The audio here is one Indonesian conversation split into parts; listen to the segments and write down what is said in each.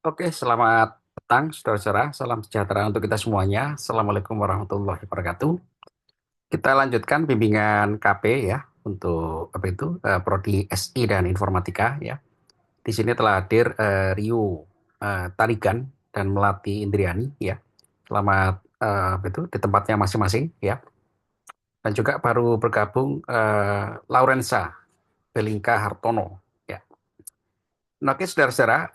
Oke, selamat petang, saudara-saudara. Salam sejahtera untuk kita semuanya. Assalamualaikum warahmatullahi wabarakatuh. Kita lanjutkan bimbingan KP ya untuk apa itu Prodi SI dan Informatika ya. Di sini telah hadir Rio Tarigan dan Melati Indriani ya. Selamat apa itu di tempatnya masing-masing ya. Dan juga baru bergabung Laurensa Belingka Hartono ya. Nah, oke, saudara-saudara,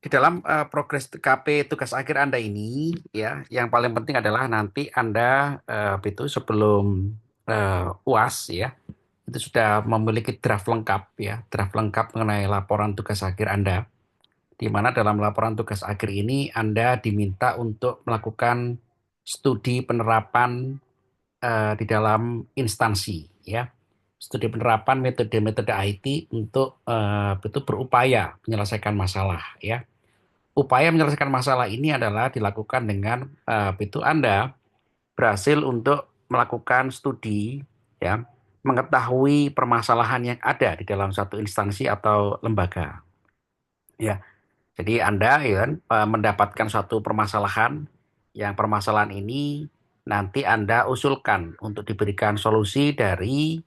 di dalam progres KP tugas akhir Anda ini, ya, yang paling penting adalah nanti Anda itu sebelum UAS, ya, itu sudah memiliki draft lengkap, ya, draft lengkap mengenai laporan tugas akhir Anda, di mana dalam laporan tugas akhir ini Anda diminta untuk melakukan studi penerapan di dalam instansi, ya, studi penerapan metode-metode IT untuk itu berupaya menyelesaikan masalah, ya. Upaya menyelesaikan masalah ini adalah dilakukan dengan itu Anda berhasil untuk melakukan studi, ya, mengetahui permasalahan yang ada di dalam satu instansi atau lembaga, ya. Jadi Anda ya kan, mendapatkan suatu permasalahan, yang permasalahan ini nanti Anda usulkan untuk diberikan solusi dari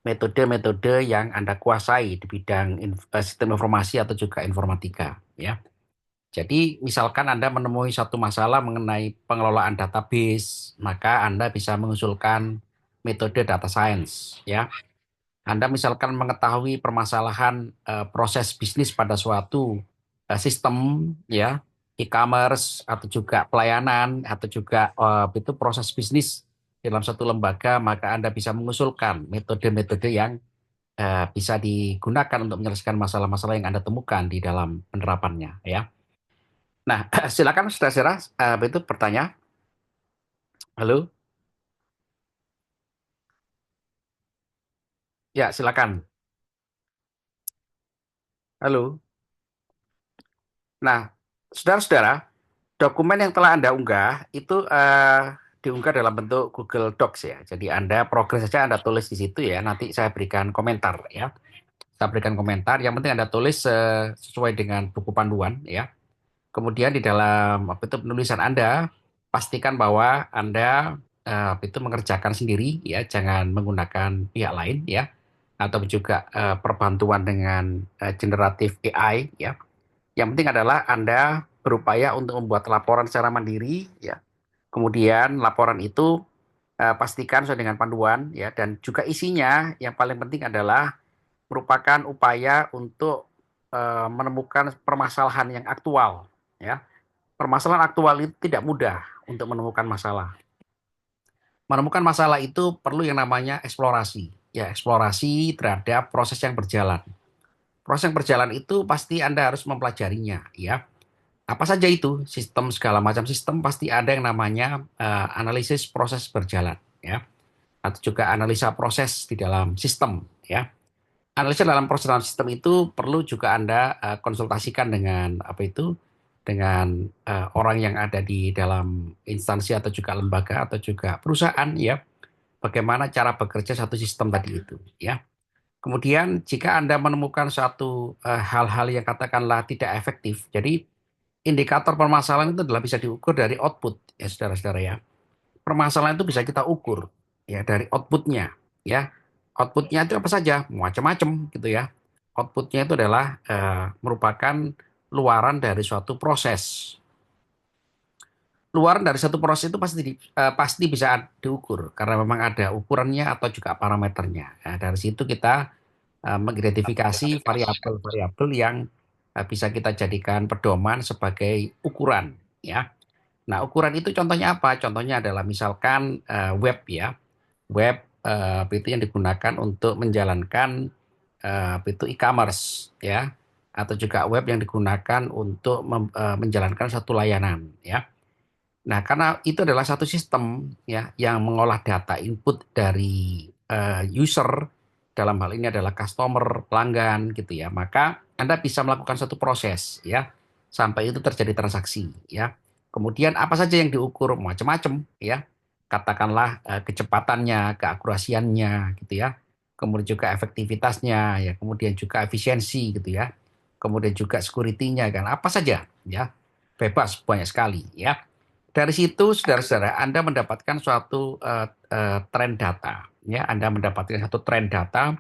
metode-metode yang Anda kuasai di bidang sistem informasi atau juga informatika, ya. Jadi, misalkan Anda menemui satu masalah mengenai pengelolaan database, maka Anda bisa mengusulkan metode data science, ya. Anda misalkan mengetahui permasalahan proses bisnis pada suatu sistem, ya, e-commerce atau juga pelayanan atau juga itu proses bisnis dalam satu lembaga, maka Anda bisa mengusulkan metode-metode yang bisa digunakan untuk menyelesaikan masalah-masalah yang Anda temukan di dalam penerapannya, ya. Nah, silakan saudara-saudara, itu bertanya. Halo? Ya, silakan. Halo. Nah, saudara-saudara, dokumen yang telah Anda unggah itu diunggah dalam bentuk Google Docs ya. Jadi Anda progres saja Anda tulis di situ ya. Nanti saya berikan komentar ya. Saya berikan komentar. Yang penting Anda tulis sesuai dengan buku panduan ya. Kemudian di dalam apa itu penulisan Anda pastikan bahwa Anda itu mengerjakan sendiri ya, jangan menggunakan pihak lain ya, atau juga perbantuan dengan generatif AI ya. Yang penting adalah Anda berupaya untuk membuat laporan secara mandiri ya. Kemudian laporan itu pastikan sesuai dengan panduan ya, dan juga isinya yang paling penting adalah merupakan upaya untuk menemukan permasalahan yang aktual ya. Permasalahan aktual itu tidak mudah untuk menemukan masalah. Menemukan masalah itu perlu yang namanya eksplorasi. Ya, eksplorasi terhadap proses yang berjalan. Proses yang berjalan itu pasti Anda harus mempelajarinya, ya. Apa saja itu? Sistem, segala macam sistem pasti ada yang namanya analisis proses berjalan, ya. Atau juga analisa proses di dalam sistem, ya. Analisa dalam proses dalam sistem itu perlu juga Anda konsultasikan dengan apa itu, dengan orang yang ada di dalam instansi atau juga lembaga atau juga perusahaan ya, bagaimana cara bekerja satu sistem tadi itu ya. Kemudian jika Anda menemukan suatu hal-hal yang katakanlah tidak efektif, jadi indikator permasalahan itu adalah bisa diukur dari output ya, saudara-saudara ya. Permasalahan itu bisa kita ukur ya dari outputnya ya. Outputnya itu apa saja? Macam-macam gitu ya. Outputnya itu adalah merupakan luaran dari suatu proses. Luaran dari satu proses itu pasti bisa diukur karena memang ada ukurannya atau juga parameternya. Nah, dari situ kita mengidentifikasi variabel-variabel yang bisa kita jadikan pedoman sebagai ukuran ya. Nah, ukuran itu contohnya apa? Contohnya adalah misalkan web ya. Web itu yang digunakan untuk menjalankan itu e-commerce ya, atau juga web yang digunakan untuk menjalankan satu layanan ya. Nah, karena itu adalah satu sistem ya yang mengolah data input dari user, dalam hal ini adalah customer, pelanggan gitu ya. Maka Anda bisa melakukan satu proses ya sampai itu terjadi transaksi ya. Kemudian apa saja yang diukur? Macam-macam ya. Katakanlah kecepatannya, keakurasiannya gitu ya. Kemudian juga efektivitasnya ya, kemudian juga efisiensi gitu ya. kemudian juga security-nya kan, apa saja ya, bebas banyak sekali ya. Dari situ saudara-saudara Anda mendapatkan suatu tren data ya, Anda mendapatkan satu tren data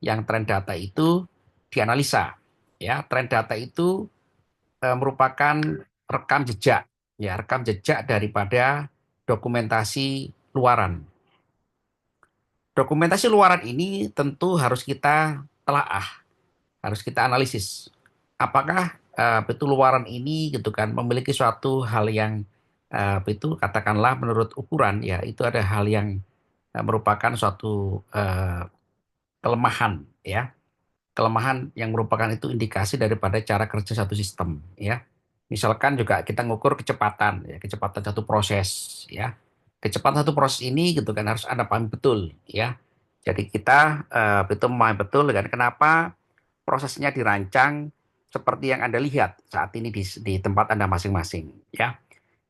yang tren data itu dianalisa ya, tren data itu merupakan rekam jejak ya, rekam jejak daripada dokumentasi luaran. Dokumentasi luaran ini tentu harus kita telaah, harus kita analisis. Apakah itu luaran ini gitu kan memiliki suatu hal yang itu katakanlah menurut ukuran ya itu ada hal yang merupakan suatu kelemahan ya, kelemahan yang merupakan itu indikasi daripada cara kerja satu sistem ya. Misalkan juga kita ngukur kecepatan ya, kecepatan satu proses ya. Kecepatan satu proses ini gitu kan harus Anda pahami betul ya. Jadi kita betul memahami betul kan kenapa prosesnya dirancang seperti yang Anda lihat saat ini di tempat Anda masing-masing ya.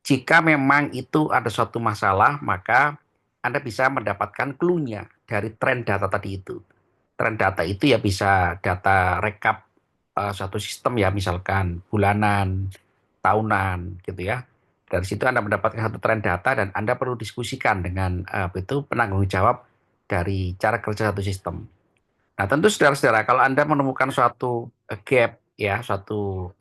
Jika memang itu ada suatu masalah, maka Anda bisa mendapatkan clue-nya dari tren data tadi itu. Tren data itu ya bisa data rekap suatu sistem ya, misalkan bulanan, tahunan gitu ya. Dari situ Anda mendapatkan satu tren data dan Anda perlu diskusikan dengan itu penanggung jawab dari cara kerja satu sistem. Nah, tentu saudara-saudara, kalau Anda menemukan suatu gap ya, suatu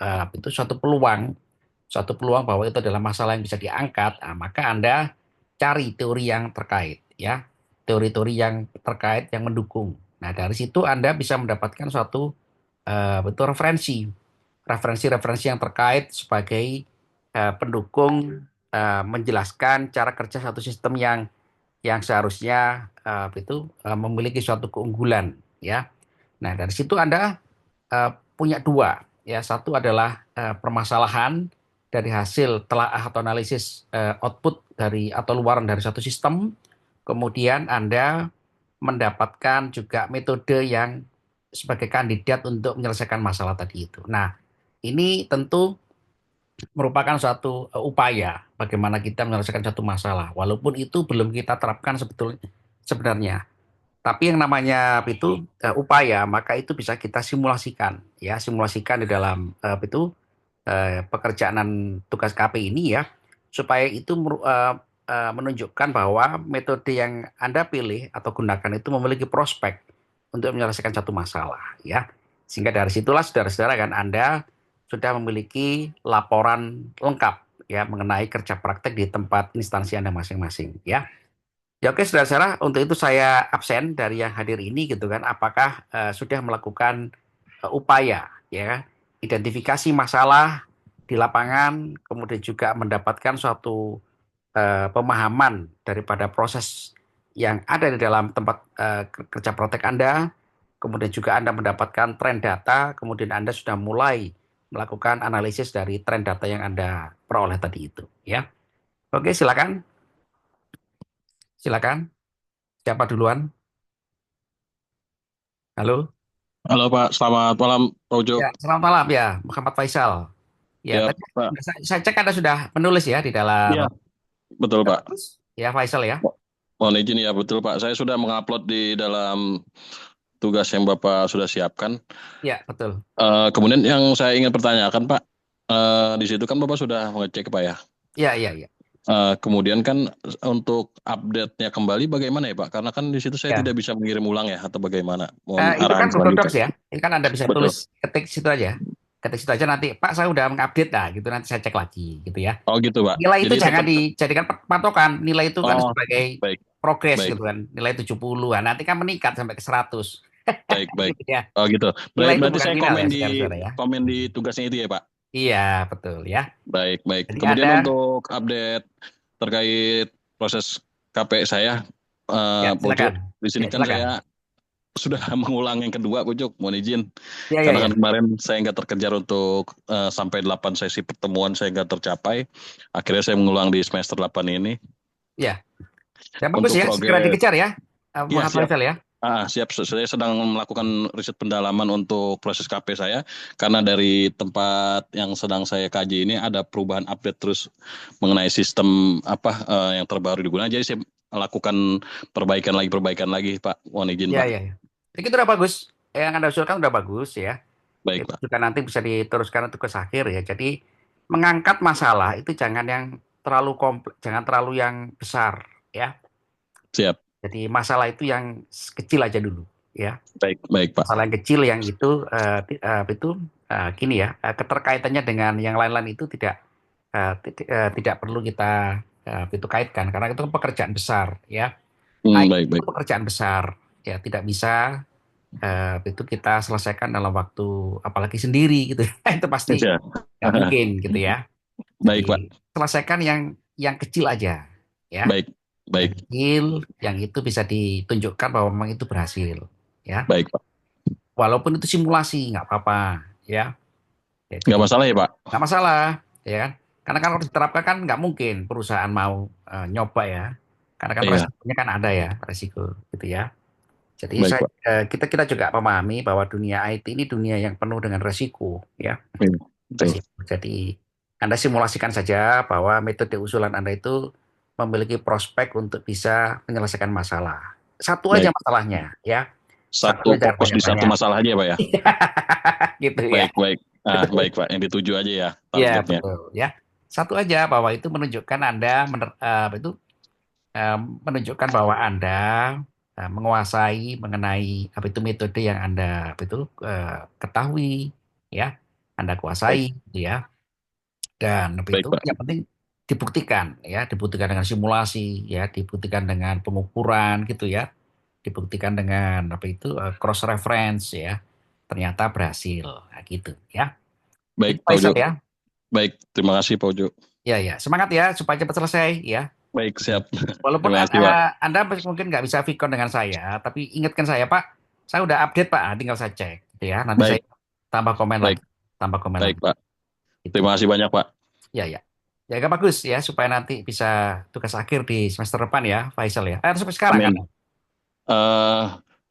peluang bahwa itu adalah masalah yang bisa diangkat, nah, maka Anda cari teori yang terkait ya, teori-teori yang terkait yang mendukung. Nah, dari situ Anda bisa mendapatkan suatu betul referensi yang terkait sebagai pendukung menjelaskan cara kerja satu sistem yang seharusnya memiliki suatu keunggulan ya. Nah, dari situ Anda punya dua ya. Satu adalah permasalahan dari hasil telaah atau analisis output dari atau luaran dari satu sistem. Kemudian Anda mendapatkan juga metode yang sebagai kandidat untuk menyelesaikan masalah tadi itu. Nah, ini tentu merupakan suatu upaya bagaimana kita menyelesaikan satu masalah. Walaupun itu belum kita terapkan sebenarnya. Tapi yang namanya itu upaya, maka itu bisa kita simulasikan, ya, simulasikan di dalam pekerjaan tugas KP ini ya, supaya itu menunjukkan bahwa metode yang Anda pilih atau gunakan itu memiliki prospek untuk menyelesaikan satu masalah, ya. Sehingga dari situlah saudara-saudara kan Anda sudah memiliki laporan lengkap ya mengenai kerja praktek di tempat instansi Anda masing-masing, ya. Ya oke saudara-saudara, untuk itu saya absen dari yang hadir ini gitu kan. Apakah sudah melakukan upaya ya identifikasi masalah di lapangan, kemudian juga mendapatkan suatu pemahaman daripada proses yang ada di dalam tempat kerja praktek Anda, kemudian juga Anda mendapatkan tren data, kemudian Anda sudah mulai melakukan analisis dari tren data yang Anda peroleh tadi itu ya. Oke, silakan. Silakan. Siapa duluan? Halo. Halo Pak, selamat malam Pak Ujo. Ya, selamat malam ya, Muhammad Faisal. Ya, Ya tadi Pak, saya cek Anda sudah menulis ya di iya dalam betul sudah Pak. menulis? Ya, Faisal ya. Mohon izin ya betul Pak. Saya sudah mengupload di dalam tugas yang Bapak sudah siapkan. Ya, betul. Kemudian yang saya ingin pertanyakan Pak, di situ kan Bapak sudah mengecek Pak ya. Ya, ya, ya. Kemudian kan untuk update-nya kembali bagaimana ya Pak? Karena kan di situ saya Ya. tidak bisa mengirim ulang ya atau bagaimana? Mohon Itu kan arahan Google selanjutnya. Docs ya. Ini kan Anda bisa Betul. tulis ketik situ aja. Ketik situ aja nanti, Pak saya udah mengupdate lah gitu nanti saya cek lagi gitu ya. Oh gitu Pak. Nilai itu Jadi jangan tetap, dijadikan patokan. Nilai itu kan oh sebagai baik, progres baik. gitu kan. Nilai 70. Nah, nanti kan meningkat sampai ke 100. Baik, baik. Gitu ya. Oh gitu. Nilai itu Berarti bukan saya final ya, saudara-saudara ya. komen di tugasnya itu ya, Pak. Iya, betul ya. Baik, baik. Jadi Kemudian Anda untuk update terkait proses KP saya, ya Pojok, silakan. di sini Ya kan silakan. saya sudah mengulang yang kedua, Pojok. Mohon izin. Ya, ya, Karena ya. kan kemarin saya nggak terkejar untuk sampai 8 sesi pertemuan saya nggak tercapai. Akhirnya saya mengulang di semester 8 ini. Ya. Ya bagus Untuk ya, segera progres, dikejar ya. ya Muhammad siap. Faisal ya. Siap, saya sedang melakukan riset pendalaman untuk proses KP saya, karena dari tempat yang sedang saya kaji ini ada perubahan update terus mengenai sistem apa yang terbaru digunakan. Jadi saya lakukan perbaikan lagi, Pak. Mohon izin, Ya, Pak. ya, ya. Jadi itu udah bagus. Yang Anda usulkan udah bagus ya. Baik, Itu Pak. juga nanti bisa diteruskan tugas akhir ya. Jadi mengangkat masalah itu jangan yang terlalu kompleks, jangan terlalu yang besar ya. Siap. Jadi masalah itu yang kecil aja dulu ya. Baik, baik, Pak. Masalah yang kecil yang itu gini ya, keterkaitannya dengan yang lain-lain itu tidak perlu kita itu kaitkan karena itu pekerjaan besar ya. Baik, Itu baik. pekerjaan besar ya, tidak bisa itu kita selesaikan dalam waktu apalagi sendiri gitu. Itu pasti Ya. nggak mungkin gitu ya. Baik, Pak. Jadi selesaikan yang kecil aja ya, Baik, yang baik, kecil yang itu bisa ditunjukkan bahwa memang itu berhasil ya, baik, Pak. walaupun itu simulasi nggak apa-apa ya. Nggak Jadi masalah ya, Pak? nggak masalah ya kan, karena kan kalau diterapkan kan nggak mungkin perusahaan mau nyoba ya, karena kan Iya, resikonya kan ada ya, resiko gitu ya. Jadi baik, Pak. kita kita juga memahami bahwa dunia IT ini dunia yang penuh dengan resiko ya, Iya, betul. resiko. Jadi Anda simulasikan saja bahwa metode usulan Anda itu memiliki prospek untuk bisa menyelesaikan masalah. Satu aja Baik. masalahnya ya, satu Satu aja fokus di satu banyak-banyak. masalah aja, Pak ya? Gitu ya. Baik, baik. Baik, Pak. Yang dituju aja ya Ya, targetnya. betul ya. Satu aja bahwa itu menunjukkan Anda apa itu menunjukkan bahwa Anda menguasai mengenai apa itu metode yang Anda apa itu ketahui ya, Anda kuasai Baik, gitu ya. Dan apa baik, itu Pak. yang penting dibuktikan ya, dibuktikan dengan simulasi ya, dibuktikan dengan pengukuran gitu ya, dibuktikan dengan apa itu cross reference ya. Ternyata berhasil. Nah, gitu ya. Itu Baik, Pak Ujo. Faisal ya. Baik, terima kasih, Pak Ujo. Ya, ya. Semangat ya supaya cepat selesai ya. Baik, Ya. siap. Walaupun Terima kasih, Pak. Anda mungkin nggak bisa vkon dengan saya, tapi ingatkan saya, Pak, saya udah update, Pak. Tinggal saya cek, gitu ya. Nanti saya Baik, baik, tambah komen baik, lagi. Pak. Itu, Terima kasih banyak, Pak. ya, ya. Ya, agak bagus ya supaya nanti bisa tugas akhir di semester depan ya, Faisal ya. Sampai sekarang kan? Amin. eh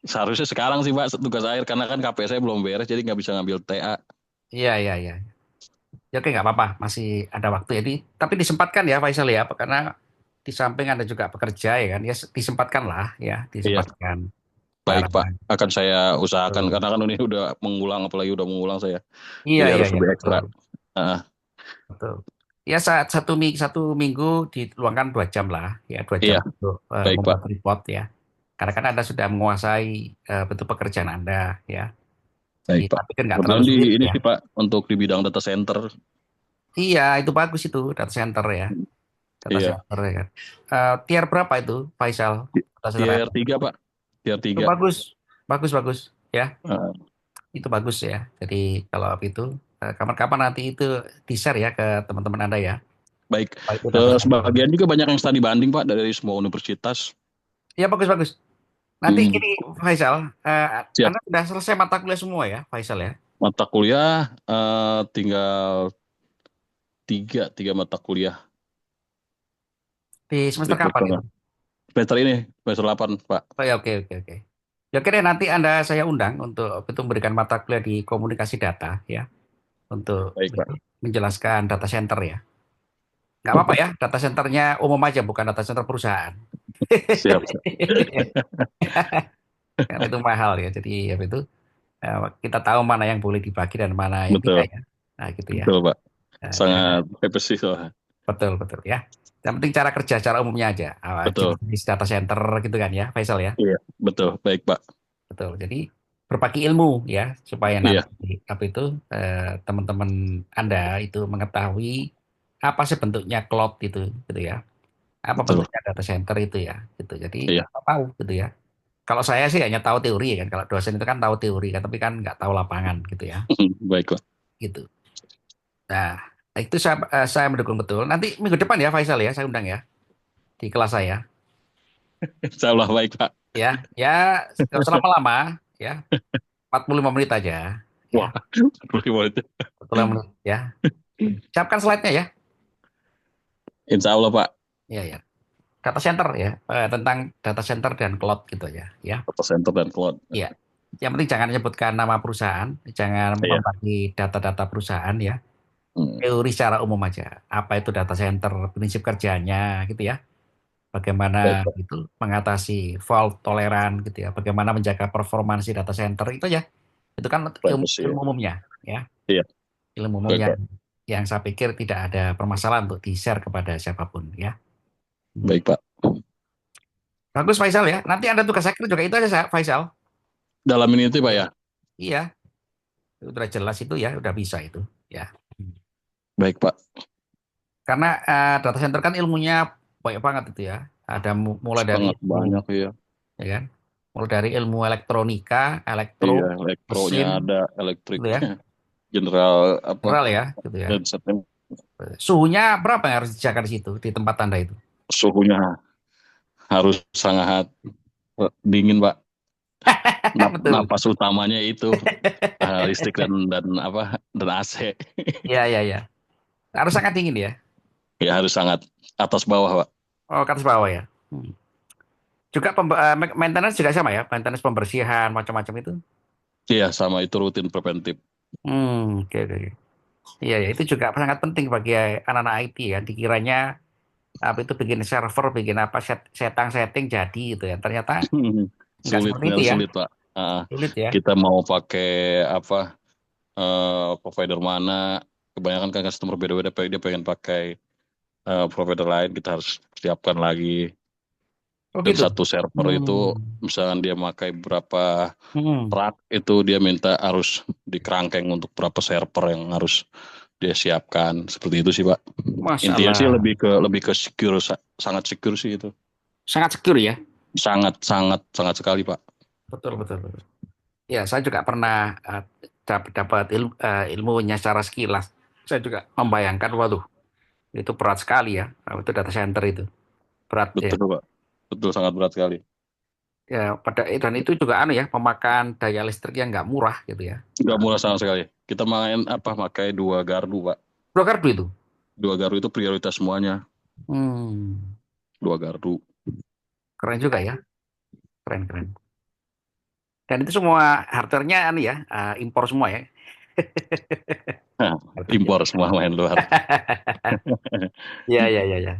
Seharusnya sekarang sih, Pak, tugas akhir. Karena kan KP saya belum beres, jadi nggak bisa ngambil TA. Iya, iya, iya. Ya, oke, nggak apa-apa, masih ada waktu. Jadi, tapi disempatkan ya, Faisal ya, karena di samping Anda juga bekerja ya kan, ya disempatkan lah ya, Iya, disempatkan. baik, Karena Pak. Akan saya usahakan. Karena kan ini udah mengulang, apalagi udah mengulang saya. iya, Jadi iya, harus iya, lebih betul. ekstra. Ah, Betul. Ya saat satu minggu diluangkan 2 jam lah, ya 2 jam iya, untuk baik, Pak. membuat report ya. Karena kan Anda sudah menguasai bentuk pekerjaan Anda ya. Jadi Baik, Pak. tapi kan nggak terlalu Kebetulan di sulit ini ya. sih, Pak, untuk di bidang data center. Iya itu bagus itu data center ya, data Iya. center ya kan. Tier berapa itu Faisal? Data center Tier Anda? 3, Pak. Tier Itu 3. bagus, bagus bagus ya. Ah, Itu bagus ya. Jadi kalau itu kapan-kapan nanti itu di share ya ke teman-teman Anda ya. baik. Baik itu data center. Sebagian juga banyak yang studi banding, Pak, dari semua universitas. Ya bagus bagus. Nanti Hmm, gini, Faisal, siap. Anda sudah selesai mata kuliah semua ya, Faisal ya? Mata kuliah tinggal tiga mata kuliah. Di semester Libur kapan itu? tengah. Semester ini, semester 8, Pak. Oh ya, oke, oke, oke. Ya, oke deh, nanti saya undang untuk itu memberikan mata kuliah di komunikasi data ya, untuk Baik, Pak. menjelaskan data center ya. Nggak apa-apa ya, data centernya umum aja, bukan data center perusahaan. Siap, siap. Karena itu mahal ya, jadi apa itu kita tahu mana yang boleh dibagi dan mana yang tidak Betul, ya. Nah, gitu ya. betul, Pak. Jangan Sangat privacy soalnya. betul betul ya. Yang penting cara kerja secara umumnya aja. Betul. Jenis data center gitu kan ya, Faisal ya. Iya, betul. Baik, Pak. Betul. Jadi berbagi ilmu ya supaya Iya, nanti apa itu teman-teman Anda itu mengetahui apa sih bentuknya cloud itu gitu ya. Apa betul. bentuknya data center itu ya gitu. Jadi Iya. tahu gitu ya. Kalau saya sih hanya tahu teori ya kan. Kalau dosen itu kan tahu teori kan, tapi kan nggak tahu lapangan gitu ya. Baik, Pak. Gitu. Nah, itu saya mendukung betul. Nanti minggu depan ya Faisal ya, saya undang ya di kelas saya. Insya Allah baik, Pak. Ya, ya nggak usah lama-lama ya, 45 menit aja. Ya, Wah, boleh itu. 45 menit ya. Siapkan slide-nya ya. Insya Allah, Pak. Ya, ya. Data center ya, tentang data center dan cloud gitu ya. Ya, Data center dan cloud. ya. Yang penting jangan menyebutkan nama perusahaan, jangan Iya. membagi data-data perusahaan ya. Hmm, Teori secara umum aja. Apa itu data center, prinsip kerjanya gitu ya. baik, Bagaimana Pak. itu mengatasi fault toleran gitu ya. Bagaimana menjaga performansi data center itu ya. Itu kan ilmu, privacy ya. ilmu umumnya, ya. Iya, Ilmu umum baik Pak. yang saya pikir tidak ada permasalahan untuk di-share kepada siapapun, ya. Hmm. Baik Pak. Bagus Faisal ya. Nanti Anda tugas akhir juga itu aja Faisal. Dalam ini itu Pak ya. Iya, udah jelas itu ya, udah bisa itu, ya. Baik Pak. Karena data center kan ilmunya banyak banget itu ya. Ada mulai dari Sangat ilmu, banyak ya. ya kan? Mulai dari ilmu elektronika, elektro, Iya, elektronya mesin, ada, gitu ya. elektriknya, general apa General ya, gitu ya. dan setnya Suhunya berapa yang harus dijaga di situ, di tempat Anda itu? suhunya harus sangat dingin Pak. Betul. Napas utamanya itu listrik dan apa dan AC. Iya, iya, iya. Harus sangat dingin ya. Ya harus sangat atas bawah Pak. Oh, ke atas bawah ya. Hmm. Juga maintenance juga sama ya, maintenance pembersihan macam-macam itu. Iya sama itu rutin preventif. Oke, oke, oke. Iya, ya, itu juga sangat penting bagi anak-anak IT ya. Dikiranya apa itu bikin server, bikin apa setting jadi gitu ya. Ternyata nggak Sulit, seperti itu ternyata ya. sulit Pak. Sulit ya. Kita mau pakai apa provider mana? Kebanyakan kan customer beda-beda, dia pengen pakai provider lain, kita harus siapkan lagi. Oh Dan gitu. satu server itu, Hmm. misalkan dia pakai berapa Hmm. rak, itu dia minta harus dikerangkeng untuk berapa server yang harus dia siapkan. Seperti itu sih Pak. Masya Intinya sih Allah. lebih ke secure, sangat secure sih itu. Sangat secure ya. Sangat sangat sangat sekali Pak. Betul, betul, betul. Ya, saya juga pernah dapat ilmunya secara sekilas. Saya juga membayangkan, waduh, itu berat sekali ya. Itu data center itu. Berat ya. Betul Pak. Betul sangat berat sekali. Ya, dan itu juga anu ya, memakan daya listrik yang nggak murah gitu ya. Nggak murah sama sekali. Kita main apa pakai dua gardu Pak. Broker itu. Dua gardu itu prioritas semuanya. Hmm, Dua gardu. keren juga ya. Keren, keren. Dan itu semua hardware-nya anu ya, impor semua ya. Hah, Hardware-nya. impor semua main luar. Ya, ya, ya, ya.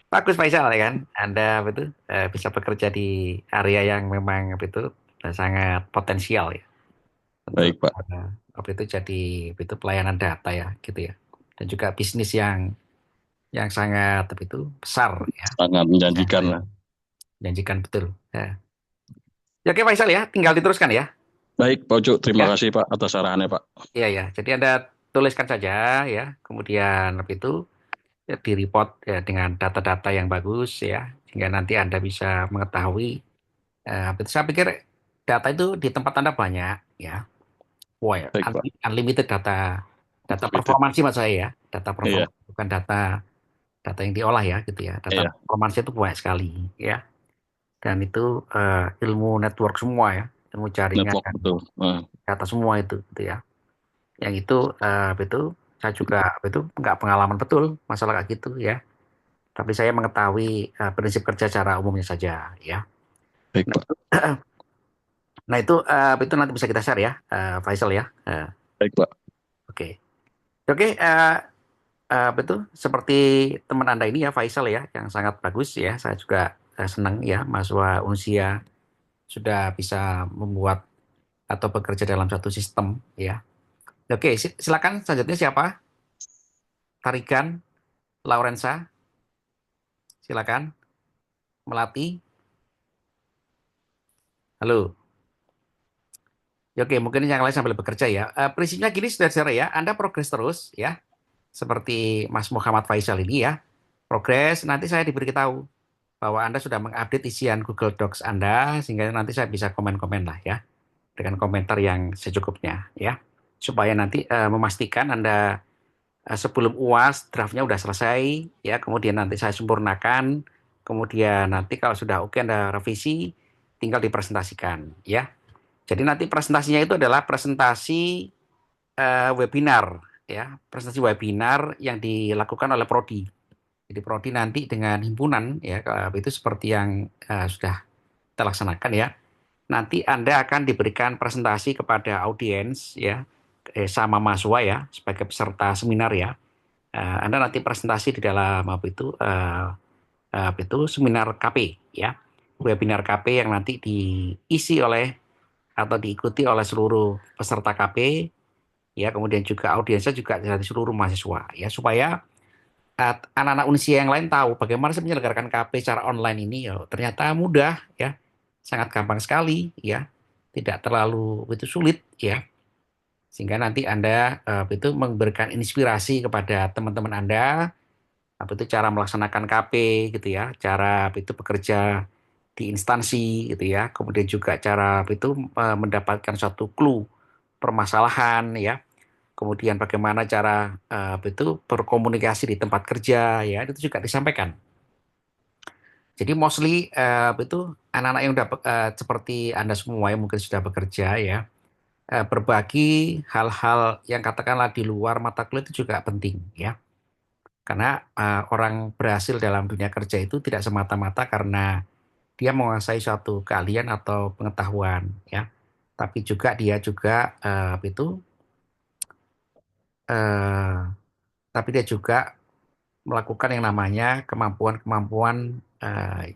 Bagus Faisal ya kan. Anda betul bisa bekerja di area yang memang betul sangat potensial ya untuk Baik Pak. apa itu jadi itu pelayanan data ya gitu ya. Dan juga bisnis yang sangat apa itu besar ya. Sangat menjanjikan Ya, lah. janjikan betul. Ya. Ya, oke Faisal ya, tinggal diteruskan ya. Baik Pak Ucu, terima Ya, kasih Pak atas arahannya Pak. iya ya. Jadi Anda tuliskan saja ya. Kemudian apa itu ya, di report ya dengan data-data yang bagus ya, sehingga nanti Anda bisa mengetahui apa itu. Saya pikir data itu di tempat Anda banyak ya. Wah, ya, Baik Pak. unlimited data data Unlimited. performansi maksud saya ya. Data Iya, performansi bukan data data yang diolah ya gitu ya. Data iya. performansi itu banyak sekali ya. Dan itu ilmu network semua ya, ilmu jaringan Network dan betul. data semua itu gitu ya. Yang itu apa itu saya juga apa itu nggak pengalaman betul masalah kayak gitu ya. Tapi saya mengetahui prinsip kerja secara umumnya saja ya. Baik Nah, Pak. nah itu itu nanti bisa kita share ya, Faisal ya. Baik Pak. Oke, oke. Betul seperti teman Anda ini ya Faisal ya, yang sangat bagus ya. Saya juga senang ya mahasiswa Unsia sudah bisa membuat atau bekerja dalam satu sistem ya. Oke, silakan selanjutnya siapa? Tarigan, Laurensa, silakan. Melati, halo. Ya, oke, mungkin yang lain sambil bekerja ya. Prinsipnya gini, saudara-saudara ya, Anda progres terus ya, seperti Mas Muhammad Faisal ini ya. Progres, nanti saya diberitahu bahwa Anda sudah mengupdate isian Google Docs Anda, sehingga nanti saya bisa komen-komen lah ya, dengan komentar yang secukupnya ya. Supaya nanti memastikan Anda sebelum UAS draftnya udah selesai ya, kemudian nanti saya sempurnakan, kemudian nanti kalau sudah oke Anda revisi, tinggal dipresentasikan ya. Jadi nanti presentasinya itu adalah presentasi webinar ya, presentasi webinar yang dilakukan oleh Prodi. Jadi Prodi nanti dengan himpunan ya itu seperti yang sudah kita laksanakan ya. Nanti Anda akan diberikan presentasi kepada audiens ya sama mahasiswa ya sebagai peserta seminar ya. Anda nanti presentasi di dalam apa itu seminar KP ya. Webinar KP yang nanti diisi oleh atau diikuti oleh seluruh peserta KP, ya, kemudian juga audiensnya juga dari seluruh mahasiswa, ya, supaya anak-anak Unisia yang lain tahu bagaimana sih menyelenggarakan KP secara online ini. Ya, ternyata mudah, ya, sangat gampang sekali, ya, tidak terlalu itu sulit, ya, sehingga nanti Anda itu memberikan inspirasi kepada teman-teman Anda apa itu cara melaksanakan KP gitu ya, cara apa itu bekerja di instansi gitu ya, kemudian juga cara apa itu mendapatkan suatu clue permasalahan ya, kemudian bagaimana cara apa itu berkomunikasi di tempat kerja ya, itu juga disampaikan. Jadi mostly apa itu anak-anak yang udah seperti Anda semua yang mungkin sudah bekerja ya, berbagi hal-hal yang katakanlah di luar mata kuliah itu juga penting ya. Karena orang berhasil dalam dunia kerja itu tidak semata-mata karena dia menguasai suatu keahlian atau pengetahuan, ya. Tapi juga dia juga itu, eh, tapi dia juga melakukan yang namanya kemampuan-kemampuan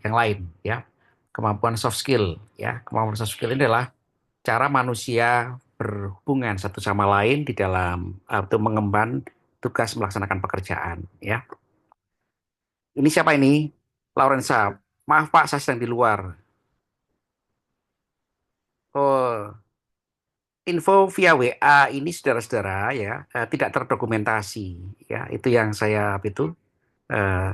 yang lain, ya. Kemampuan soft skill, ya. Kemampuan soft skill ini adalah cara manusia berhubungan satu sama lain di dalam itu mengemban tugas melaksanakan pekerjaan, ya. Ini siapa ini? Laurensa. Maaf Pak, saya sedang di luar. Oh, info via WA ini saudara-saudara ya tidak terdokumentasi ya. Itu yang saya apa itu eh,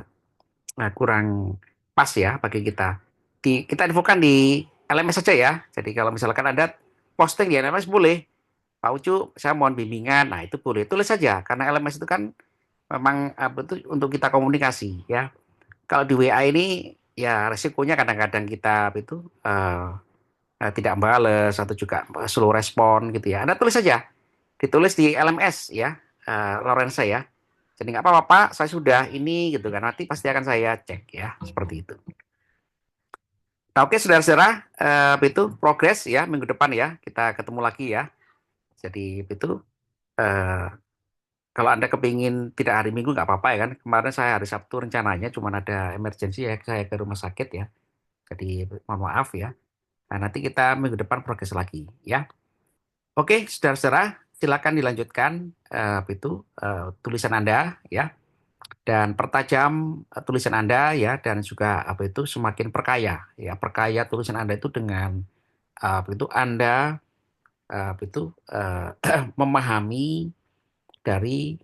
kurang pas ya bagi kita. Kita infokan di LMS saja ya. Jadi kalau misalkan Anda posting di LMS boleh. Pak Ucu, saya mohon bimbingan. Nah, itu boleh. Tulis saja karena LMS itu kan memang apa itu untuk kita komunikasi ya. Kalau di WA ini ya resikonya kadang-kadang kita apa itu tidak bales atau juga slow respon gitu ya. Anda tulis saja, ditulis di LMS ya, Lorenza ya. Jadi nggak apa-apa Pak, saya sudah ini gitu kan. Nanti pasti akan saya cek ya, seperti itu. Nah, oke saudara-saudara, itu progres ya minggu depan ya. Kita ketemu lagi ya. Jadi itu eh, kalau Anda kepingin tidak hari Minggu nggak apa-apa ya kan. Kemarin saya hari Sabtu rencananya cuma ada emergency ya saya ke rumah sakit ya. Jadi mohon maaf ya. Nah, nanti kita minggu depan progres lagi ya. Oke, saudara-saudara, silakan dilanjutkan itu tulisan Anda ya dan pertajam tulisan Anda ya dan juga apa itu semakin perkaya ya perkaya tulisan Anda itu dengan apa itu Anda apa itu memahami dari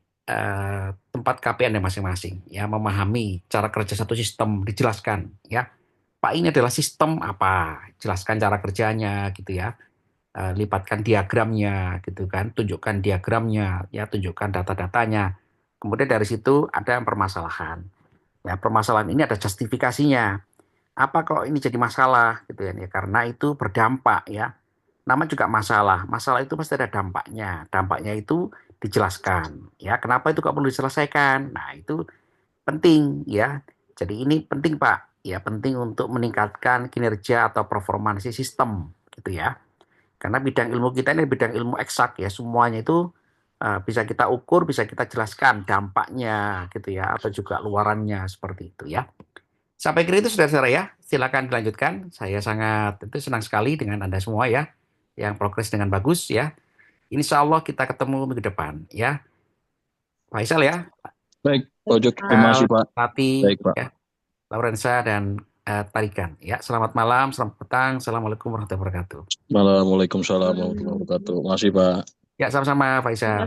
tempat KP Anda masing-masing ya memahami cara kerja satu sistem dijelaskan ya Pak ini adalah sistem apa jelaskan cara kerjanya gitu ya lipatkan diagramnya gitu kan, tunjukkan diagramnya, ya tunjukkan data-datanya. Kemudian dari situ ada permasalahan. Ya, permasalahan ini ada justifikasinya. Apa kok ini jadi masalah gitu ya? Ya, karena itu berdampak ya. Nama juga masalah. Masalah itu pasti ada dampaknya. Dampaknya itu dijelaskan. Ya, kenapa itu kok perlu diselesaikan? Nah, itu penting ya. Jadi ini penting Pak. Ya, penting untuk meningkatkan kinerja atau performansi sistem gitu ya. Karena bidang ilmu kita ini bidang ilmu eksak ya, semuanya itu bisa kita ukur, bisa kita jelaskan dampaknya gitu ya, atau juga luarannya seperti itu ya. Sampai kira itu saudara-saudara ya, silakan dilanjutkan. Saya sangat itu senang sekali dengan Anda semua ya, yang progres dengan bagus ya. Insya Allah kita ketemu minggu depan ya. Faisal ya, Baik, Pak Ucup, terima Al, kasih Pak. Tati Baik Pak. ya, Laurensa dan Tarikan ya. Selamat malam, selamat petang. Assalamualaikum warahmatullahi wabarakatuh. Waalaikumsalam warahmatullahi wabarakatuh. Terima kasih Pak. Ya, sama-sama Terima kasih. Faisal.